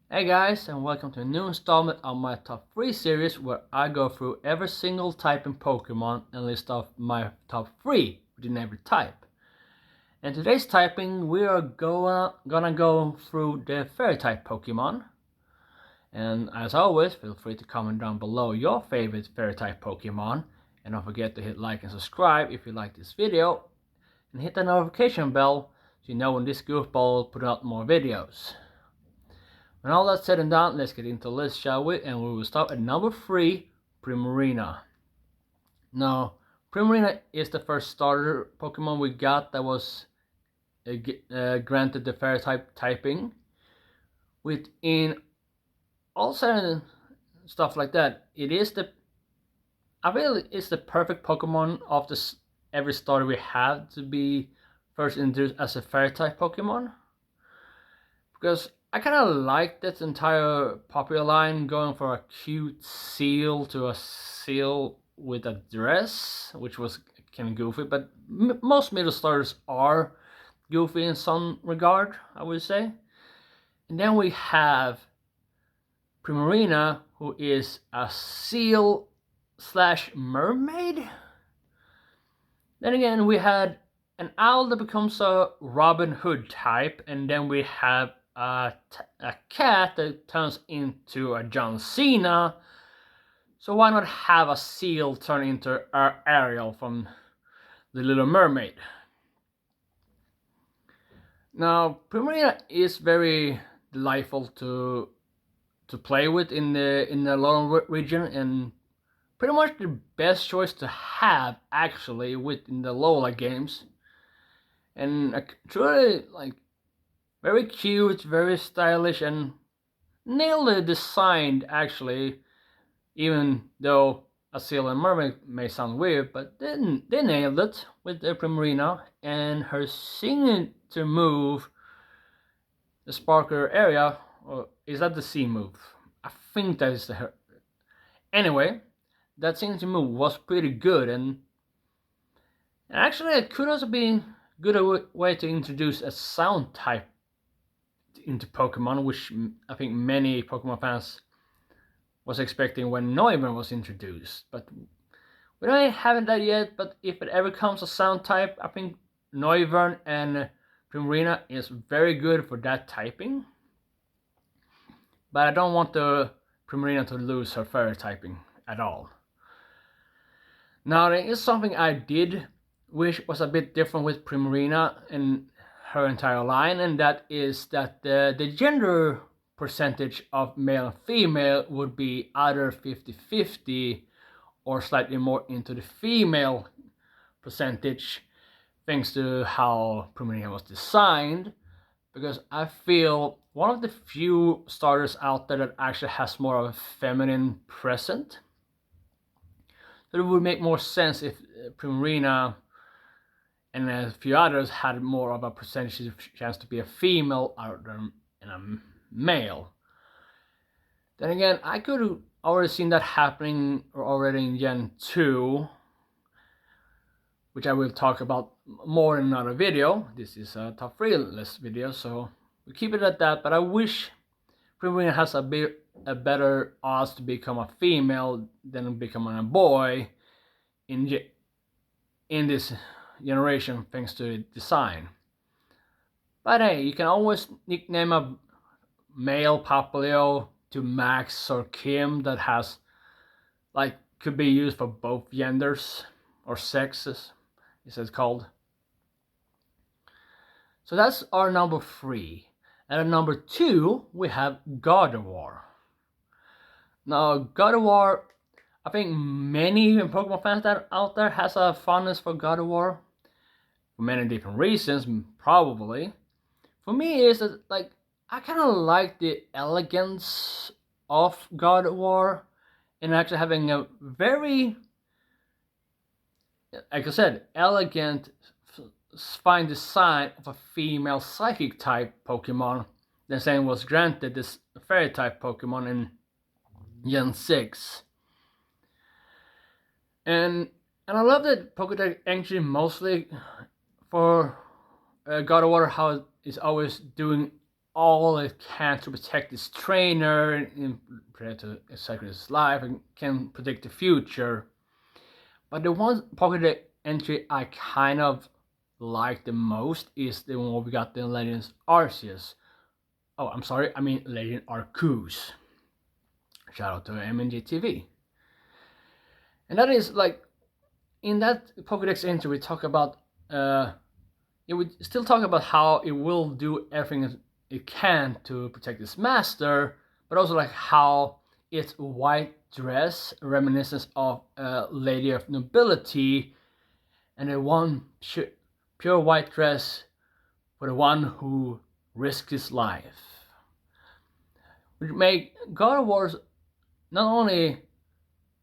Hey guys, and welcome to a new installment of my top 3 series where I go through every single type in Pokemon and list off my top 3 within every type. In today's typing, we are gonna go through the Fairy type Pokemon. And as always, feel free to comment down below your favorite Fairy type Pokemon. And don't forget to hit like and subscribe if you like this video. And hit the notification bell so you know when this goofball put out more videos. When all that's said and done, let's get into the list, shall we? And we will start at number 3, Primarina. Now, Primarina is the first starter Pokemon we got that was granted the Fairy type typing. Within all certain stuff like that, I feel it's the perfect Pokemon of every starter we have to be first introduced as a Fairy type Pokemon. Because I kind of like that entire popular line going for a cute seal to a seal with a dress, which was kind of goofy, but most middle starters are goofy in some regard, I would say. And then we have Primarina, who is a seal slash mermaid. Then again, we had an owl that becomes a Robin Hood type, and then we have a cat that turns into a John Cena. So why not have a seal turn into Ariel from The Little Mermaid? Now, Primarina is very delightful to play with in the Alolan region, and pretty much the best choice to have actually within the Lola games. And truly very cute, very stylish, and nearly designed actually, even though a seal and mermaid may sound weird, but they nailed it with the Primarina and her signature move, the Sparkler area, or is that the C move? I think that is her. Anyway, that signature move was pretty good, and actually it could also be a good way to introduce a sound type into Pokemon, which I think many Pokemon fans was expecting when Noivern was introduced. But we don't have that yet, but if it ever comes a sound type, I think Noivern and Primarina is very good for that typing. But I don't want the Primarina to lose her fairy typing at all. Now there is something I did wish was a bit different with Primarina and her entire line, and that is that the gender percentage of male and female would be either 50-50 or slightly more into the female percentage, thanks to how Primarina was designed, because I feel one of the few starters out there that actually has more of a feminine present. So it would make more sense if Primarina and a few others had more of a percentage chance to be a female other than a male. Then again, I could have already seen that happening already in Gen 2, which I will talk about more in another video. This is a top 3 list video, so we keep it at that. But I wish Primarina has a better odds to become a female than becoming a boy in this generation, thanks to design. But hey, you can always nickname a male Papilio to Max or Kim that has could be used for both genders or sexes, is it called. So that's our number 3. And at number 2 we have Gardevoir. Now Gardevoir, I think many Pokemon fans that out there has a fondness for Gardevoir for many different reasons, probably. For me, is that I kind of like the elegance of Gardevoir and actually having a very, like I said, elegant, fine design of a female psychic type Pokemon. The same was granted this fairy type Pokemon in Gen 6. And I love that Pokédex entry mostly for Gardevoir, how it's always doing all it can to protect its trainer and protect exactly his life and can predict the future. But the one Pokédex entry I kind of like the most is the one where we got the Legends Arceus. Oh, I'm sorry, I mean Legend Arceus. Shout out to MNGTV. And that is like, in that Pokédex entry we talk about, it would still talk about how it will do everything it can to protect its master, but also like how its white dress reminiscence of a lady of nobility, and the one pure white dress for the one who risked his life, which make God of War not only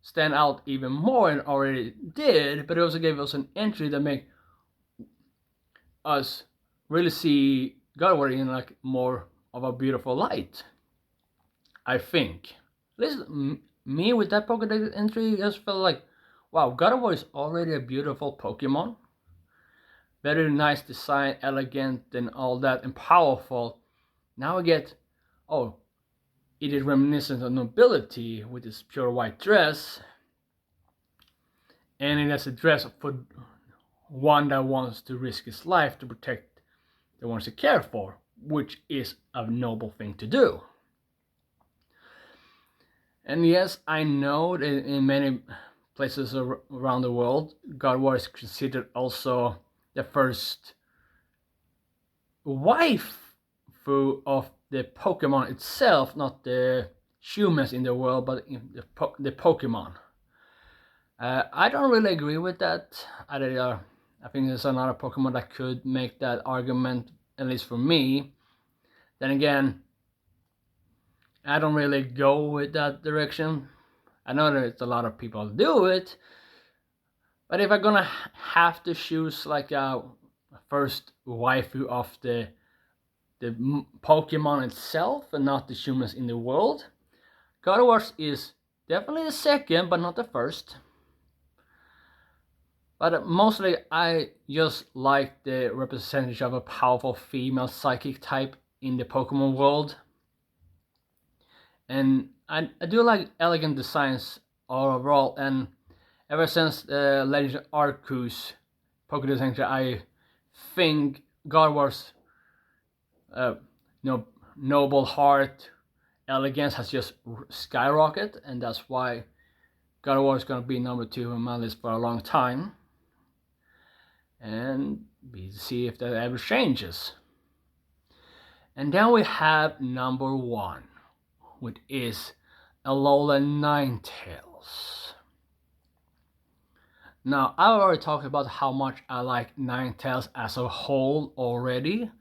stand out even more and already did, but it also gave us an entry that make us really see God of War in like more of a beautiful light. I think. At least me with that Pokédex entry just felt like, wow, God of War is already a beautiful Pokemon. Very nice design, elegant and all that, and powerful. Now we get, oh, it is reminiscent of nobility with its pure white dress. And it has a dress for one that wants to risk his life to protect the ones he cares for, which is a noble thing to do. And yes, I know that in many places around the world, God of War is considered also the first waifu of the Pokemon itself, not the humans in the world, but in the Pokemon. I don't really agree with that. I think there's another Pokemon that could make that argument, at least for me. Then again, I don't really go with that direction. I know there's a lot of people who do it, but if I'm gonna have to choose like a first waifu of the Pokemon itself and not the humans in the world, God of War is definitely the second, but not the first. But mostly I just like the representation of a powerful female psychic type in the Pokemon world. And I do like elegant designs overall, and ever since the Legend Arceus Pokédex entry, I think God of War's noble heart, elegance has just skyrocketed, and that's why God of War is gonna be number 2 on my list for a long time. And we see if that ever changes. And then we have number 1, which is Alola Ninetales. Now, I've already talked about how much I like Ninetales as a whole already,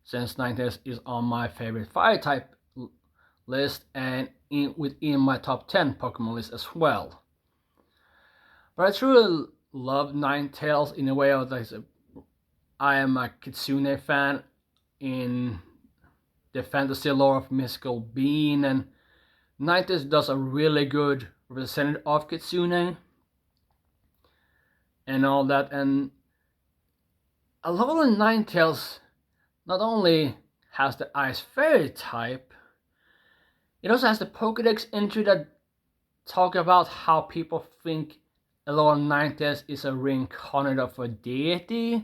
since Ninetales is on my favorite fire type list and within my top 10 Pokemon list as well. But I truly love Ninetales in a way of like, I am a Kitsune fan in the fantasy lore of mystical being, and Ninetales does a really good representative of Kitsune and all that. And Alola Ninetales not only has the Ice Fairy type, it also has the Pokédex entry that talk about how people think Alola Ninetales is a reincarnate of a deity,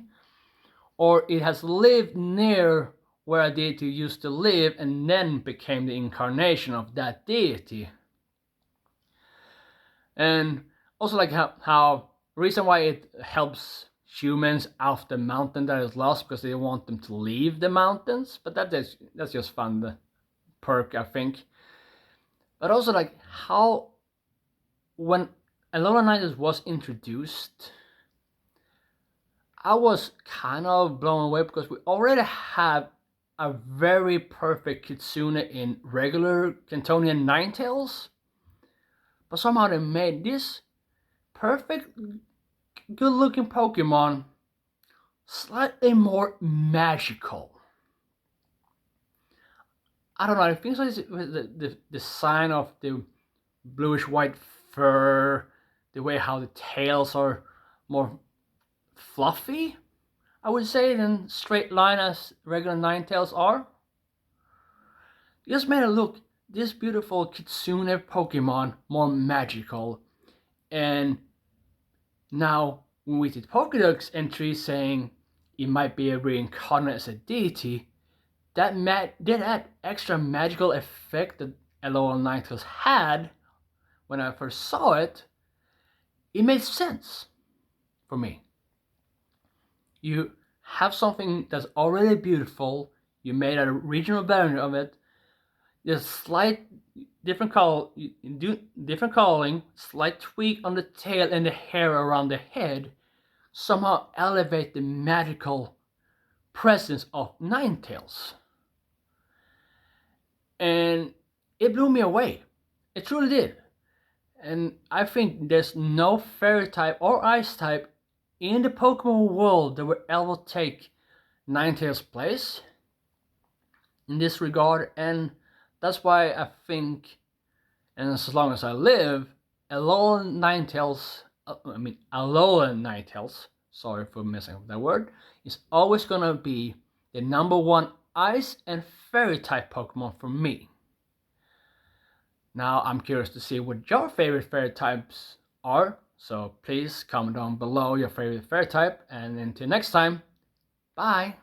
or it has lived near where a deity used to live and then became the incarnation of that deity. And also like how reason why it helps humans off the mountain that is lost, because they want them to leave the mountains, but that's just fun, the perk, I think. But also like how when Alola Ninetales was introduced, I was kind of blown away because we already have a very perfect Kitsune in regular Cantonian Ninetales, but somehow they made this perfect, good-looking Pokemon slightly more magical. I don't know, I think so. It's the design of the bluish-white fur, the way how the tails are more fluffy, I would say, than straight line as regular Ninetales are. Just made it look this beautiful Kitsune Pokemon more magical. And now with the Pokédex entry saying it might be a reincarnate as a deity, that did add extra magical effect that Alolan Ninetales had when I first saw it. It made sense for me. You have something that's already beautiful, you made a regional variant of it, there's slight different different coloring, slight tweak on the tail and the hair around the head, somehow elevate the magical presence of Ninetales. And it blew me away. It truly did. And I think there's no fairy type or ice type in the Pokemon world that will ever take Ninetales' place in this regard. And that's why I think, and as long as I live, Alolan Ninetales, sorry for messing up that word, is always gonna be the number one ice and fairy type Pokemon for me. Now I'm curious to see what your favorite fairy types are, so please comment down below your favorite fairy type, and until next time, bye!